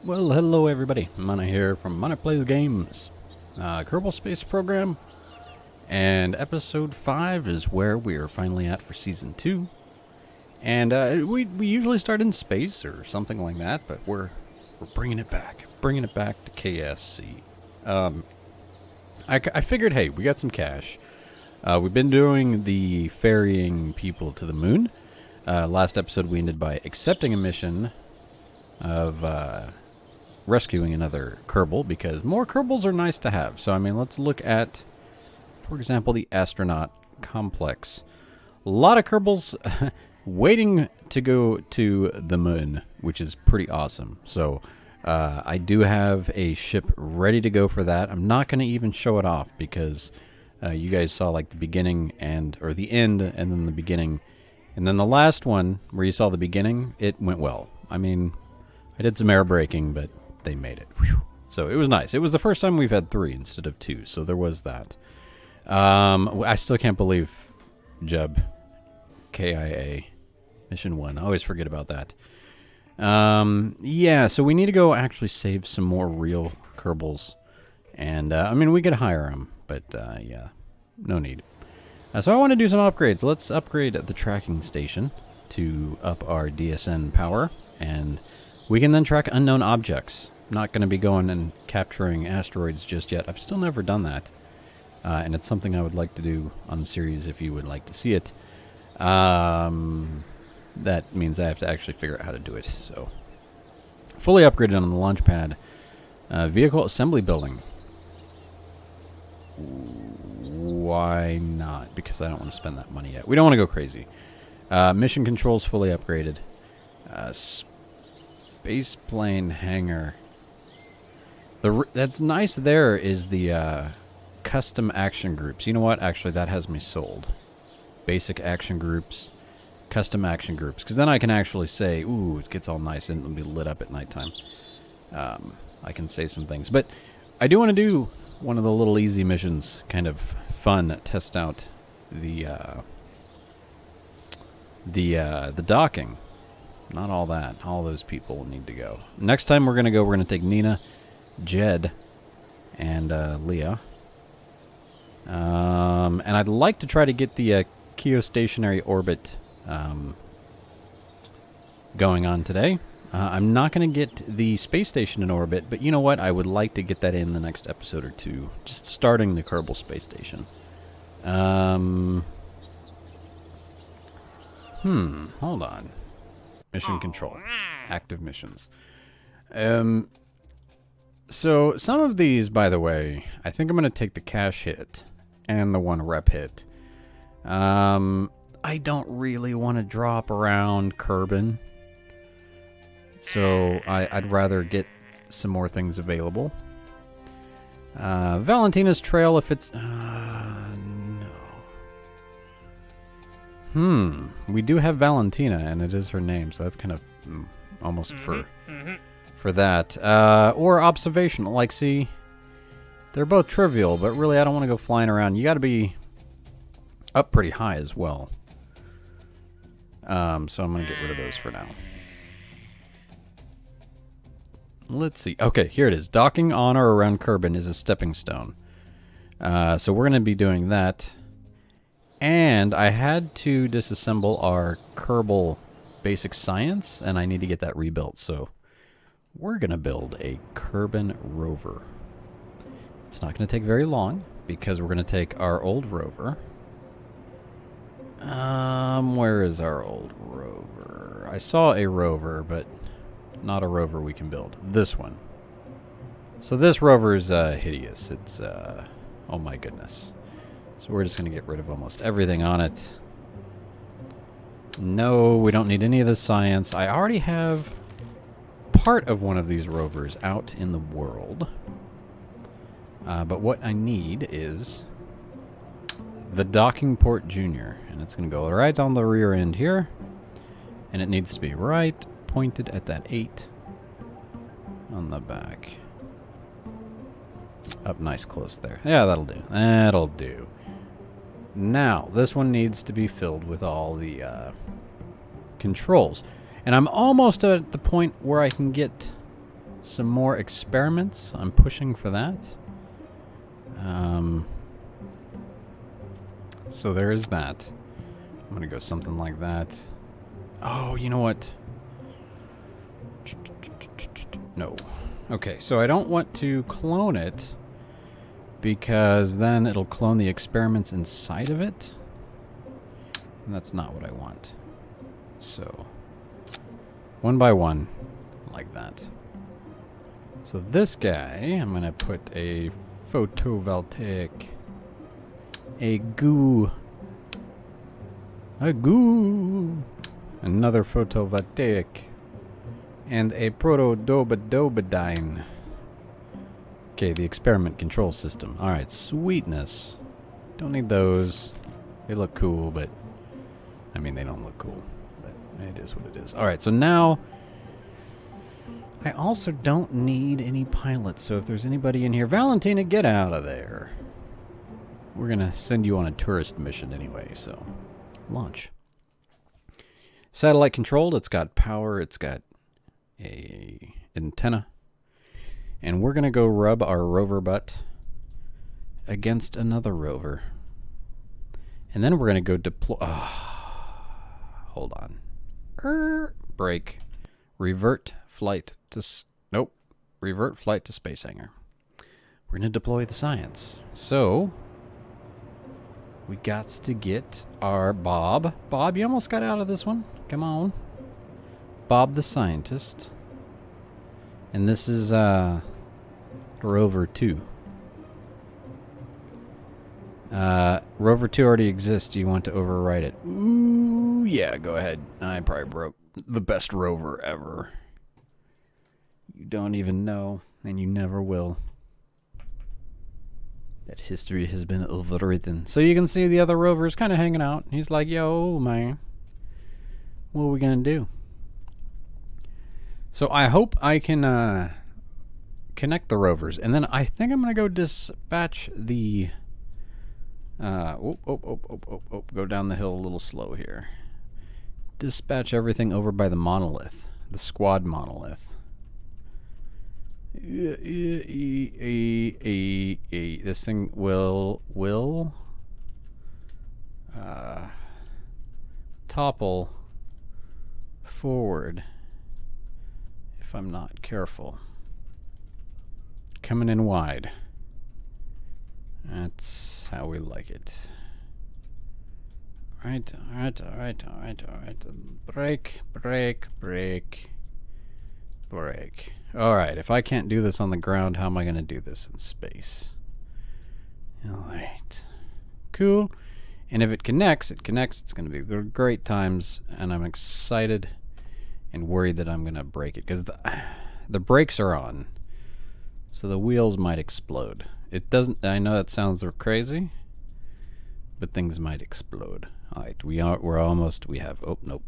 Well, hello everybody. Monte here from Monte Plays Games, Kerbal Space Program, and episode 5 is where we are finally at for season 2. And we usually start in space or something like that, but we're bringing it back to KSC. I figured, hey, we got some cash. We've been doing the ferrying people to the moon. Last episode we ended by accepting a mission of rescuing another Kerbal, because more Kerbals are nice to have. So, I mean, let's look at, for example, the astronaut complex. A lot of Kerbals waiting to go to the moon, which is pretty awesome. So, I do have a ship ready to go for that. I'm not going to even show it off because you guys saw like the beginning or the end and then the beginning. And then the last one where you saw the beginning, it went well. I mean, I did some air braking, but they made it. Whew. So it was nice. It was the first time we've had 3 instead of 2, so there was that. I still can't believe Jeb, KIA, Mission 1. I always forget about that. Yeah, so we need to go actually save some more real Kerbals. And, I mean, we could hire them, but, yeah, no need. So I want to do some upgrades. Let's upgrade the tracking station to up our DSN power, and we can then track unknown objects. Not going to be going and capturing asteroids just yet. I've still never done that. And it's something I would like to do on the series if you would like to see it. That means I have to actually figure out how to do it. So, fully upgraded on the launch pad. Vehicle assembly building. Why not? Because I don't want to spend that money yet. We don't want to go crazy. Mission controls fully upgraded. Space plane hangar. That's nice there is the custom action groups. You know what? Actually, that has me sold. Basic action groups, custom action groups. Because then I can actually say, ooh, it gets all nice and it'll be lit up at nighttime. I can say some things. But I do want to do one of the little easy missions, kind of fun, test out the docking. Not all that. All those people need to go. Next time we're going to take Nina, Jed, and Leah. And I'd like to try to get the geostationary orbit going on today. I'm not going to get the space station in orbit, but you know what? I would like to get that in the next episode or 2. Just starting the Kerbal space station. Hold on. Mission control. Active missions. So, some of these, by the way, I think I'm going to take the cash hit and the 1 rep hit. I don't really want to drop around Kerbin. So, I'd rather get some more things available. Valentina's Trail, if it's... no. We do have Valentina, and it is her name, so that's kind of almost for that. Or observational. Like, see, they're both trivial, but really I don't want to go flying around. You got to be up pretty high as well. So I'm going to get rid of those for now. Let's see. Okay, here it is. Docking on or around Kerbin is a stepping stone. So we're going to be doing that. And I had to disassemble our Kerbal basic science, and I need to get that rebuilt. So we're going to build a Kerbin Rover. It's not going to take very long, because we're going to take our old Rover. Where is our old Rover? I saw a Rover, but not a Rover we can build. This one. So this Rover is hideous. It's, oh my goodness. So we're just going to get rid of almost everything on it. No, we don't need any of the science. I already have part of one of these rovers out in the world. But what I need is the docking port junior. And it's going to go right on the rear end here. And it needs to be right pointed at that 8 on the back. Up nice close there. Yeah, that'll do. That'll do. Now, this one needs to be filled with all the controls. And I'm almost at the point where I can get some more experiments. I'm pushing for that. So there is that. I'm going to go something like that. Oh, you know what? No. Okay, so I don't want to clone it because then it'll clone the experiments inside of it. And that's not what I want. So, one by one, like that. So this guy, I'm going to put a photovoltaic, a goo, another photovoltaic, and a proto-dobadobadine. Okay, the experiment control system. Alright, sweetness. Don't need those. They look cool, but... I mean, they don't look cool. But it is what it is. Alright, so now... I also don't need any pilots, so if there's anybody in here... Valentina, get out of there. We're gonna send you on a tourist mission anyway, so... Launch. Satellite controlled, it's got power, it's got a antenna. And we're gonna go rub our rover butt against another rover. And then we're gonna go deploy... hold on. Break. Revert flight to... Nope. Revert flight to space hangar. We're gonna deploy the science. So... we got to get our Bob. Bob, you almost got out of this one. Come on. Bob the scientist. And this is Rover 2. Rover 2 already exists. Do you want to overwrite it? Ooh, yeah, go ahead. I probably broke the best rover ever. You don't even know, and you never will. That history has been overwritten. So you can see the other rover's kind of hanging out. He's like, yo, man, what are we going to do? So I hope I can connect the rovers. And then I think I'm going to go dispatch the... go down the hill a little slow here. Dispatch everything over by the monolith. The squad monolith. This thing will topple forward if I'm not careful. Coming in wide. That's how we like it. Alright. Break. Alright, if I can't do this on the ground, how am I going to do this in space? Alright. Cool. And if it connects. It's going to be great times, and I'm excited and worried that I'm going to break it, because the brakes are on, so the wheels might explode. It doesn't... I know that sounds crazy, but things might explode. Alright, we're almost... We have... Oh, nope.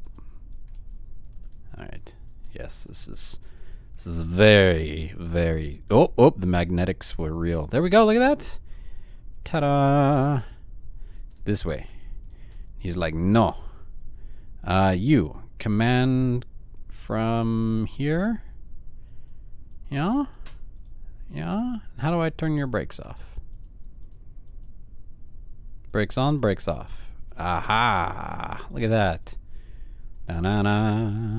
Alright. Yes, this is very, very... Oh, the magnetics were real. There we go, look at that. Ta-da! This way. He's like, no. You. Command from here? Yeah? Yeah? How do I turn your brakes off? Brakes on, brakes off. Aha! Look at that. Na-na-na.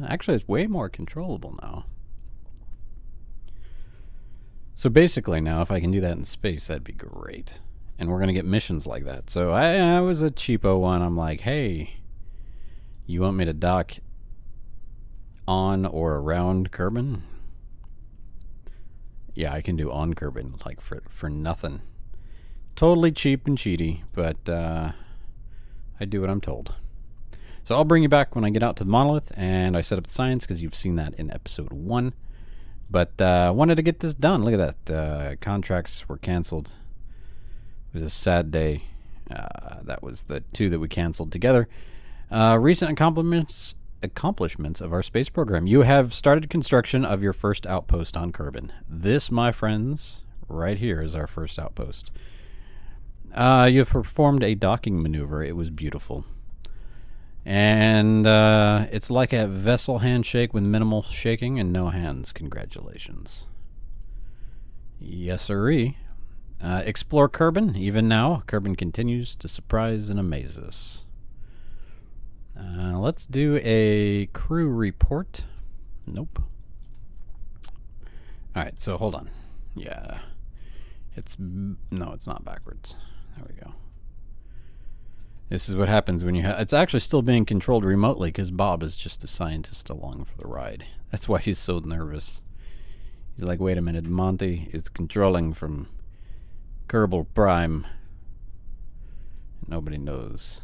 Actually, it's way more controllable now. So basically now, if I can do that in space, that'd be great. And we're going to get missions like that. So I was a cheapo one. I'm like, hey, you want me to dock on or around Kerbal? Yeah, I can do on Kerbal, like for nothing. Totally cheap and cheaty, but I do what I'm told. So I'll bring you back when I get out to the monolith and I set up the science, because you've seen that in episode 1. But wanted to get this done. Look at that. Contracts were canceled. It was a sad day. That was the 2 that we canceled together. Recent accomplishments of our space program. You have started construction of your first outpost on Kerbal. This, my friends, right here is our first outpost. You have performed a docking maneuver. It was beautiful. And it's like a vessel handshake with minimal shaking and no hands. Congratulations. Yes, sirree. Explore Kerbal. Even now, Kerbal continues to surprise and amaze us. Let's do a crew report. Nope. Alright, so hold on. Yeah. No, it's not backwards. There we go. This is what happens when you have... It's actually still being controlled remotely because Bob is just a scientist along for the ride. That's why he's so nervous. He's like, wait a minute, Monte is controlling from Kerbal Prime. Nobody knows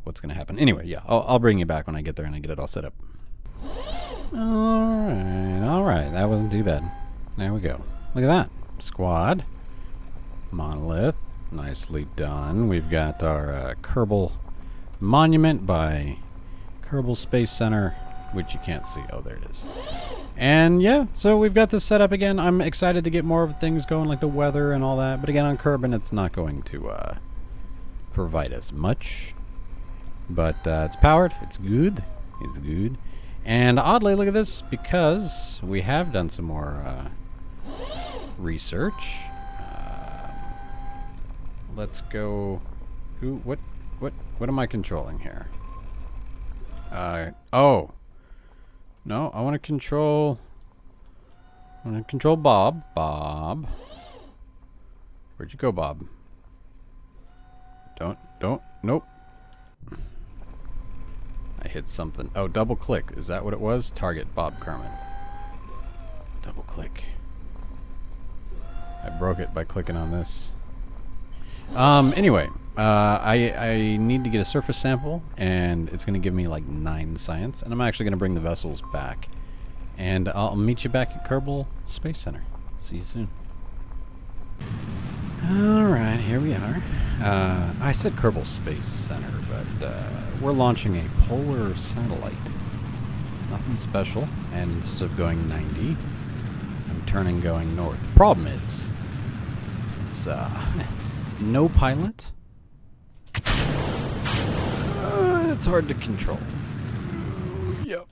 what's going to happen. Anyway, yeah, I'll bring you back when I get there and I get it all set up. Alright, that wasn't too bad. There we go. Look at that. Squad. Monolith. Nicely done. We've got our Kerbal Monument by Kerbal Space Center, which you can't see. Oh, there it is. And yeah, so we've got this set up again. I'm excited to get more of things going, like the weather and all that. But again, on Kerbal, it's not going to provide us much. But it's powered. It's good. It's good. And oddly, look at this, because we have done some more research. Let's go. What am I controlling here? Oh. No, I want to control. Bob. Bob. Where'd you go, Bob? Don't. Nope. I hit something. Oh, double click. Is that what it was? Target Bob Kerman. Double click. I broke it by clicking on this. Anyway, I need to get a surface sample, and it's going to give me like 9 science, and I'm actually going to bring the vessels back. And I'll meet you back at Kerbal Space Center. See you soon. Alright, here we are. I said Kerbal Space Center, but we're launching a polar satellite. Nothing special, and instead of going 90, I'm turning going north. The problem is no pilot. It's hard to control. Yep.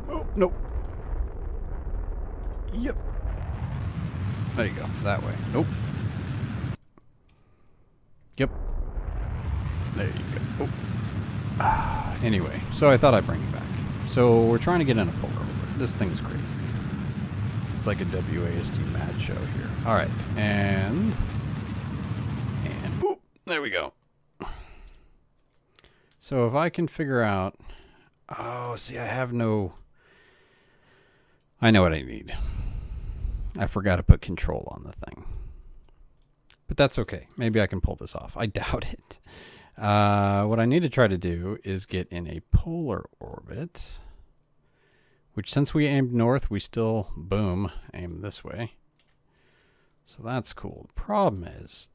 Oh, nope. Yep. There you go. That way. Nope. Yep. There you go. Oh. Anyway, so I thought I'd bring you back. So we're trying to get in a polar orbit. This thing's crazy. It's like a WASD mad show here. Alright, and oop, there we go. So if I can figure out... Oh, see, I know what I need. I forgot to put control on the thing. But that's okay. Maybe I can pull this off. I doubt it. What I need to try to do is get in a polar orbit, which since we aimed north, we still, boom, aim this way. So that's cool. The problem is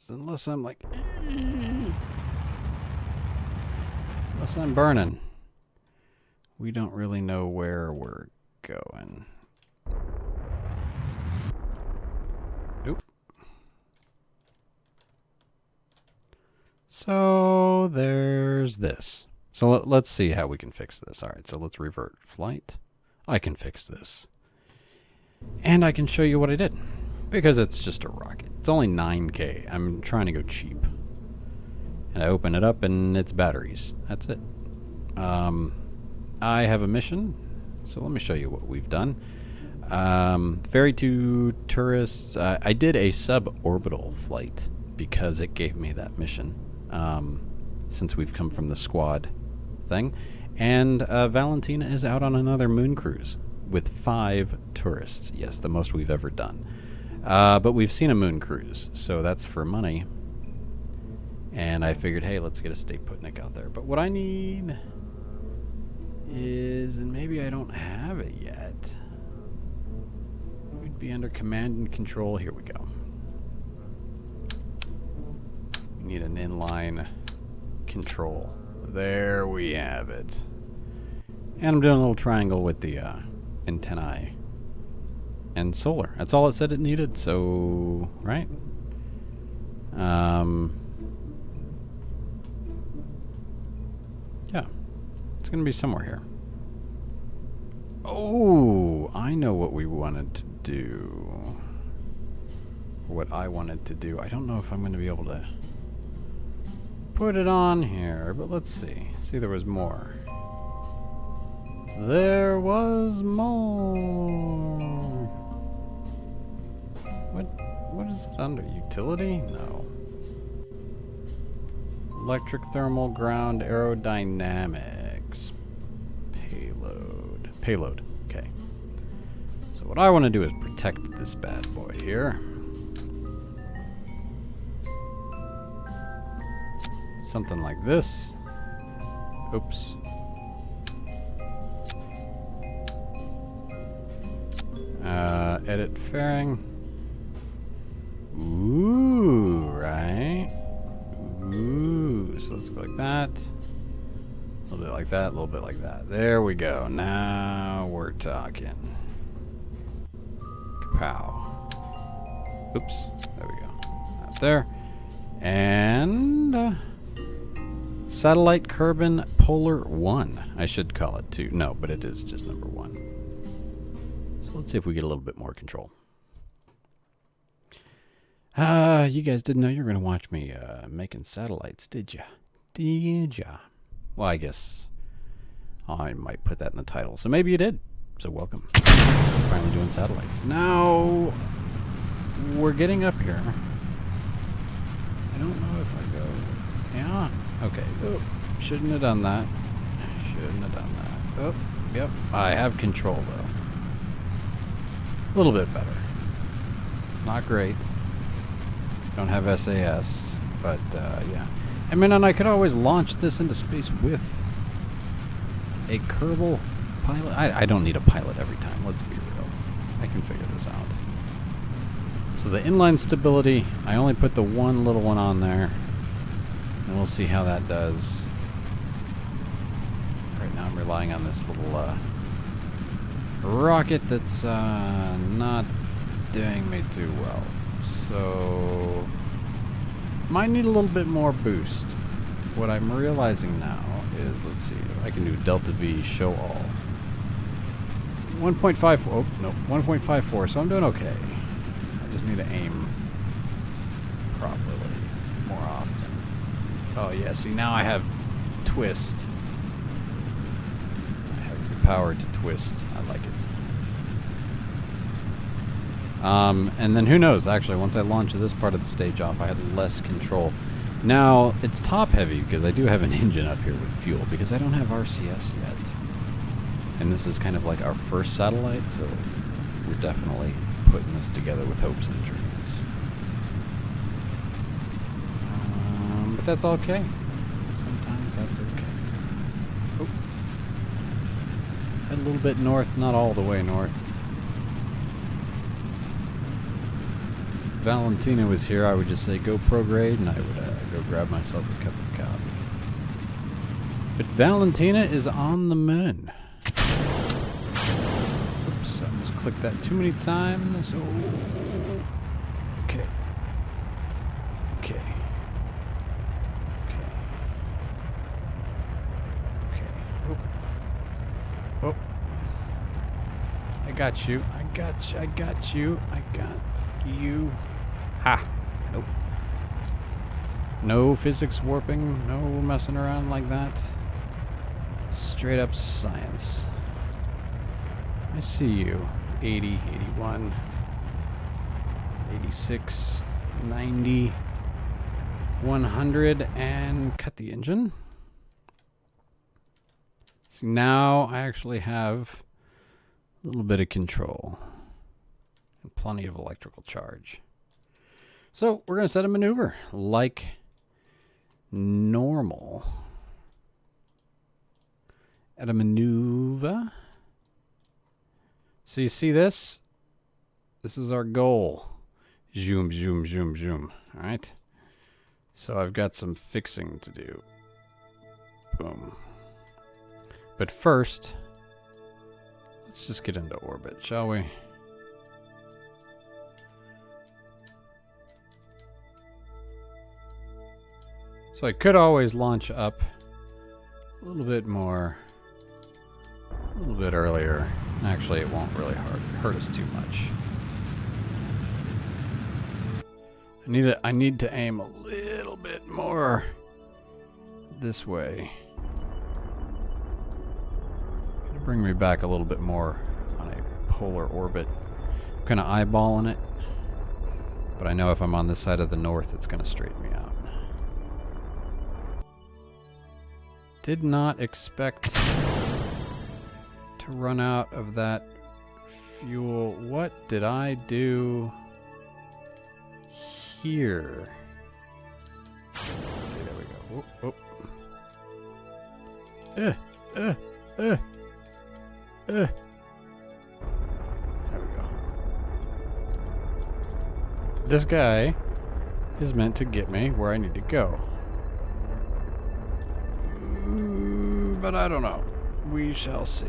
unless I'm like... Unless I'm burning, we don't really know where we're going. Oop. So there's this. So let's see how we can fix this. All right, so let's revert flight. I can fix this. And I can show you what I did. Because it's just a rocket. It's only 9K. I'm trying to go cheap. And I open it up and it's batteries. That's it. I have a mission. So let me show you what we've done. Ferry to tourists. I did a suborbital flight because it gave me that mission. Since we've come from the squad thing. And Valentina is out on another moon cruise with 5 tourists. Yes, the most we've ever done. But we've seen a moon cruise, so that's for money. And I figured, hey, let's get a State Putnik out there. But what I need is, and maybe I don't have it yet, we'd be under command and control. Here we go. We need an inline control. There we have it. And I'm doing a little triangle with the antennae and solar. That's all it said it needed, so, right? It's going to be somewhere here. Oh, I know what we wanted to do. What I wanted to do. I don't know if I'm going to be able to put it on here, but let's see. See, there was more. There was more. What is it under? Utility? No. Electric, thermal, ground, aerodynamics. Payload. Okay. So what I want to do is protect this bad boy here. Something like this. Oops. Edit fairing. Ooh, right? Ooh, so let's go like that. A little bit like that, a little bit like that. There we go. Now we're talking. Kapow. Oops. There we go. Out there. And satellite Kerbal Polar 1. I should call it 2. No, but it is just number 1. So let's see if we get a little bit more control. You guys didn't know you were going to watch me making satellites, did ya? Did ya? Well, I guess I might put that in the title. So maybe you did. So welcome. We're finally doing satellites. Now, we're getting up here. I don't know if I go... Yeah. Okay. Oh, shouldn't have done that. Shouldn't have done that. Oh, yep. I have control, though. A little bit better. Not great. Don't have SAS, but yeah. I mean, and I could always launch this into space with a Kerbal pilot. I don't need a pilot every time, let's be real. I can figure this out. So the inline stability, I only put the one little one on there. And we'll see how that does. Right now I'm relying on this little rocket that's not doing me too well. So might need a little bit more boost. What I'm realizing now is, let's see, I can do Delta V show all. 1.54, oh no, 1.54, so I'm doing okay. I just need to aim properly more often. Oh yeah, see now I have twist. I have the power to twist. I like it. And then who knows, actually, once I launch this part of the stage off, I had less control. Now, it's top heavy because I do have an engine up here with fuel because I don't have RCS yet. And this is kind of like our first satellite, so we're definitely putting this together with hopes and dreams. But that's okay. Sometimes that's okay. Oh. Head a little bit north, not all the way north. If Valentina was here, I would just say go prograde, and I would go grab myself a cup of coffee. But Valentina is on the moon. Oops, I almost clicked that too many times. Oh. Okay. Okay. Okay. Okay. Oh. Oh. I got you. I got you. I got you. I got you. Ha! Nope. No physics warping, no messing around like that. Straight up science. I see you. 80, 81, 86, 90, 100, and cut the engine. See, now I actually have a little bit of control and plenty of electrical charge. So we're going to set a maneuver like normal. At a maneuver. So you see this? This is our goal. Zoom, zoom, zoom, zoom. All right. So I've got some fixing to do. Boom. But first, let's just get into orbit, shall we? So I could always launch up a little bit more little bit earlier. Actually, it won't really hurt us too much. I need to aim a little bit more this way. Gonna bring me back a little bit more on a polar orbit. I'm kind of eyeballing it, but I know if I'm on this side of the north, it's gonna straighten me out. Did not expect to run out of that fuel. What did I do here? Okay, there we go. Oh, oh. There we go. This guy is meant to get me where I need to go. But I don't know. We shall see.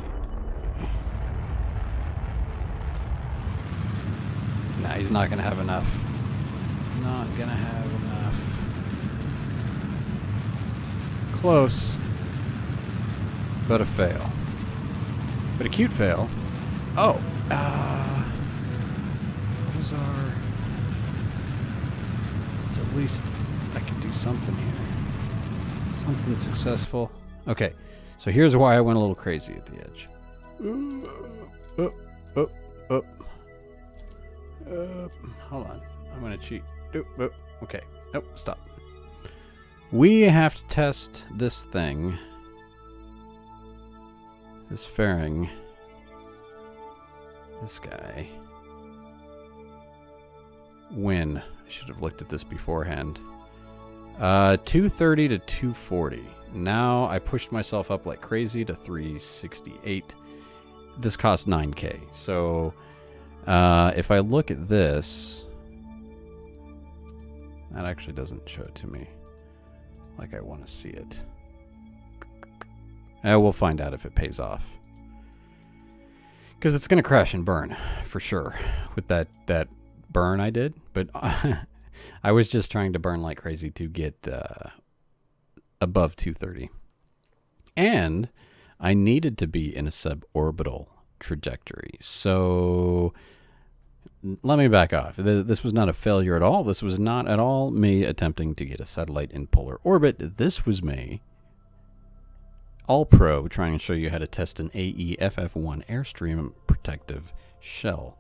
Nah, he's not gonna have enough. Not gonna have enough. Close. But a fail. But a cute fail. Oh. What is our... It's at least I can do something here. Something successful. Okay. So here's why I went a little crazy at the edge. Hold on. I'm going to cheat. Okay. Nope. Stop. We have to test this thing. This fairing. This guy. When? I should have looked at this beforehand. 230 to 240. Now I pushed myself up like crazy to 368. This costs 9K. So if I look at this, that actually doesn't show it to me like I want to see it. We'll find out if it pays off. Because it's going to crash and burn, for sure, with that burn I did. But I was just trying to burn like crazy to get above 230. And I needed to be in a suborbital trajectory. So let me back off. This was not a failure at all. This was not at all me attempting to get a satellite in polar orbit. This was me, all pro, trying to show you how to test an AEFF1 Airstream protective shell.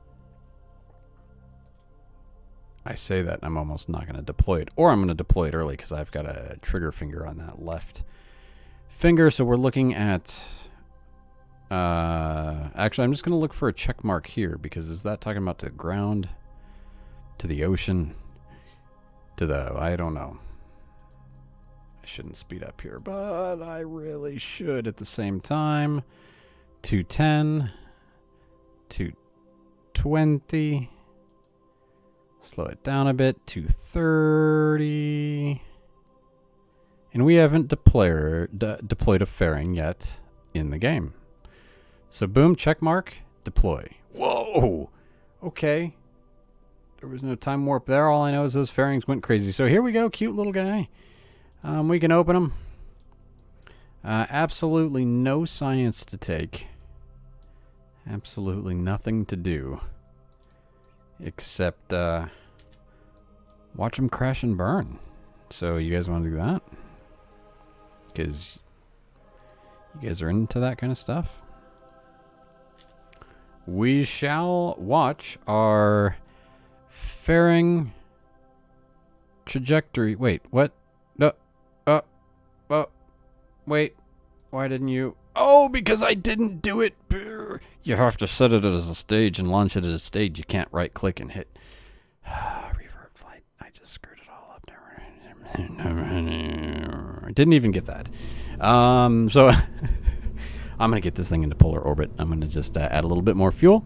I say that and I'm almost not going to deploy it. Or I'm going to deploy it early because I've got a trigger finger on that left finger. So we're looking at... actually, I'm just going to look for a check mark here because is that talking about to the ground? To the ocean? To the... I don't know. I shouldn't speed up here, but I really should at the same time. 210. 220. Slow it down a bit. 230. And we haven't deployed a fairing yet in the game. So boom, check mark, deploy. Whoa! Okay. There was no time warp there. All I know is those fairings went crazy. So here we go, cute little guy. We can open them. Absolutely no science to take. Absolutely nothing to do. Except watch them crash and burn. So you guys want to do that? Because you guys are into that kind of stuff. We shall watch our fairing trajectory. Wait, what? No. Wait. Why didn't you? Oh, because I didn't do it. You have to set it as a stage and launch it as a stage. You can't right click and hit revert flight. I just screwed it all up. I didn't even get that. So I'm going to get this thing into polar orbit. I'm going to just add a little bit more fuel.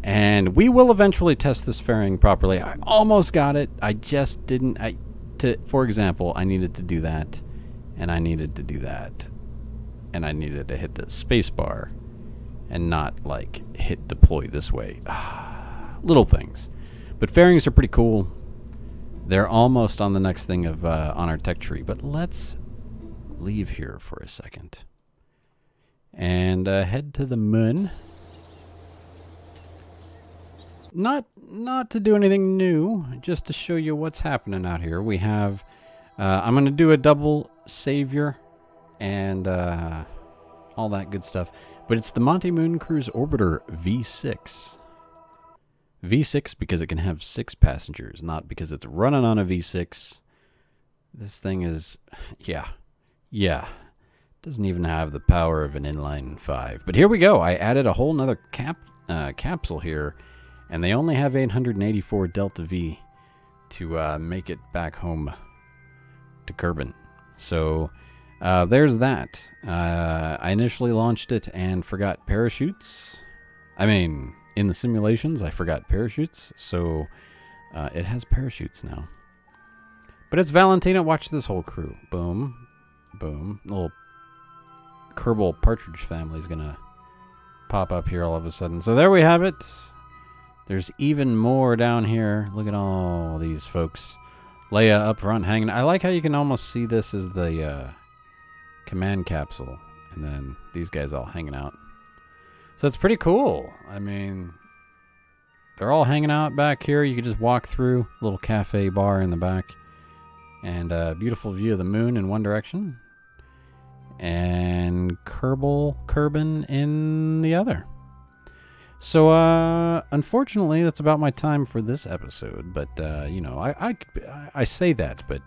And we will eventually test this fairing properly. I almost got it. I just didn't. For example, I needed to do that. And I needed to do that. And I needed to hit the space bar. And not, like, hit deploy this way. Little things. But fairings are pretty cool. They're almost on the next thing of on our tech tree. But let's leave here for a second. and head to the moon. Not to do anything new, just to show you what's happening out here. We have, I'm going to do a double savior and all that good stuff. But it's the Monte Moon Cruise Orbiter V6. V6 because it can have 6 passengers, not because it's running on a V6. This thing is, yeah. Doesn't even have the power of an inline 5. But here we go. I added a whole nother capsule here, and they only have 884 Delta V to make it back home to Kerbal. So there's that. I initially launched it and forgot parachutes. I mean, in the simulations, I forgot parachutes, so it has parachutes now. But it's Valentina. Watch this whole crew. Boom. Boom. Little Kerbal partridge family is going to pop up here all of a sudden. So there we have it. There's even more down here. Look at all these folks. Leia up front hanging. I like how you can almost see this as the command capsule. And then these guys all hanging out. So it's pretty cool. I mean, they're all hanging out back here. You can just walk through. A little cafe bar in the back. And a beautiful view of the moon in one direction. And Kerbal in the other. So, unfortunately, that's about my time for this episode. But, you know, I say that, but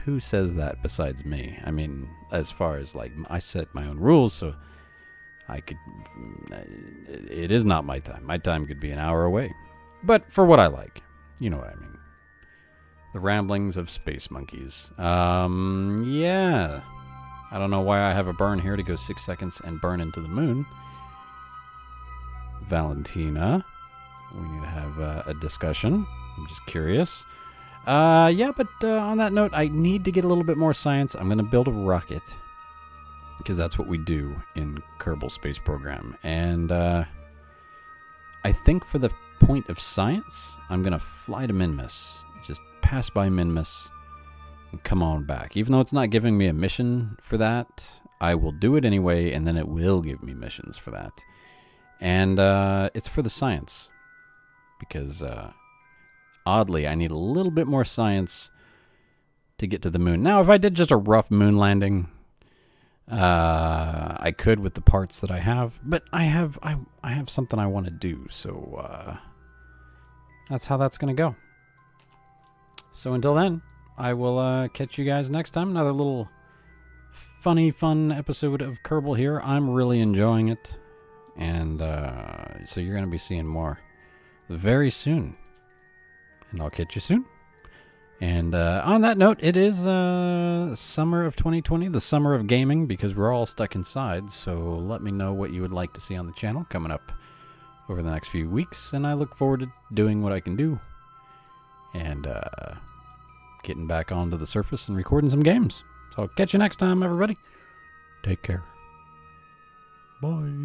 who says that besides me? I mean, as far as, like, I set my own rules, so I could... It is not my time. My time could be an hour away. But for what I like. You know what I mean. The ramblings of space monkeys. Yeah. I don't know why I have a burn here to go 6 seconds and burn into the moon. Valentina. We need to have a discussion. I'm just curious. Yeah, but on that note, I need to get a little bit more science. I'm going to build a rocket. Because that's what we do in Kerbal Space Program. And I think for the point of science, I'm going to fly to Minmus. Just pass by Minmus and come on back. Even though it's not giving me a mission for that, I will do it anyway, and then it will give me missions for that. And it's for the science. Because, oddly, I need a little bit more science to get to the moon. Now, if I did just a rough moon landing, I could with the parts that I have. But I have something I want to do, so that's how that's going to go. So until then, I will catch you guys next time. Another little fun episode of Kerbal here. I'm really enjoying it. And so you're going to be seeing more very soon. And I'll catch you soon. And on that note, it is summer of 2020, the summer of gaming, because we're all stuck inside. So let me know what you would like to see on the channel coming up over the next few weeks. And I look forward to doing what I can do. And getting back onto the surface and recording some games. So I'll catch you next time, everybody. Take care. Bye.